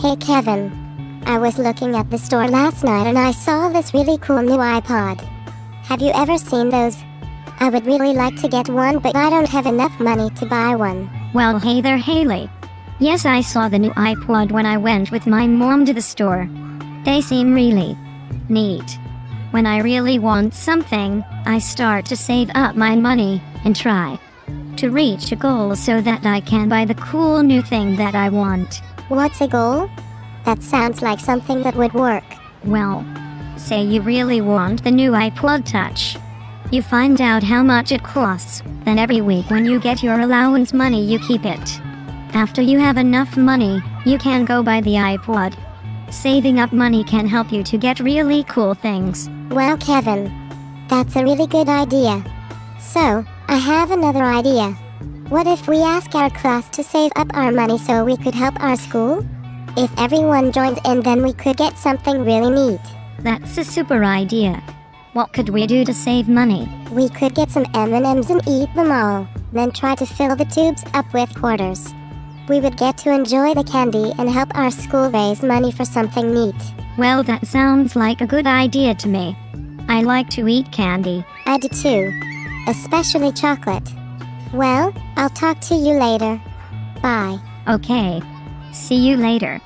Hey Kevin. I was looking at the store last night and I saw this really cool new iPod. Have you ever seen those? I would really like to get one, but I don't have enough money to buy one. Well, hey there, Haley. Yes, I saw the new iPod when I went with my mom to the store. They seem really neat. When I really want something, I start to save up my money and try to reach a goal so that I can buy the cool new thing that I want. What's a goal? That sounds like something that would work. Well, say you really want the new iPod Touch. You find out how much it costs, then every week when you get your allowance money you keep it. After you have enough money, you can go buy the iPod. Saving up money can help you to get really cool things. Well, Kevin, that's a really good idea. So, I have another idea. What if we ask our class to save up our money so we could help our school? If everyone joins in, then we could get something really neat. That's a super idea. What could we do to save money? We could get some M&Ms and eat them all, then try to fill the tubes up with quarters. We would get to enjoy the candy and help our school raise money for something neat. Well, that sounds like a good idea to me. I like to eat candy. I do too. Especially chocolate. Well, I'll talk to you later. Bye. Okay. See you later.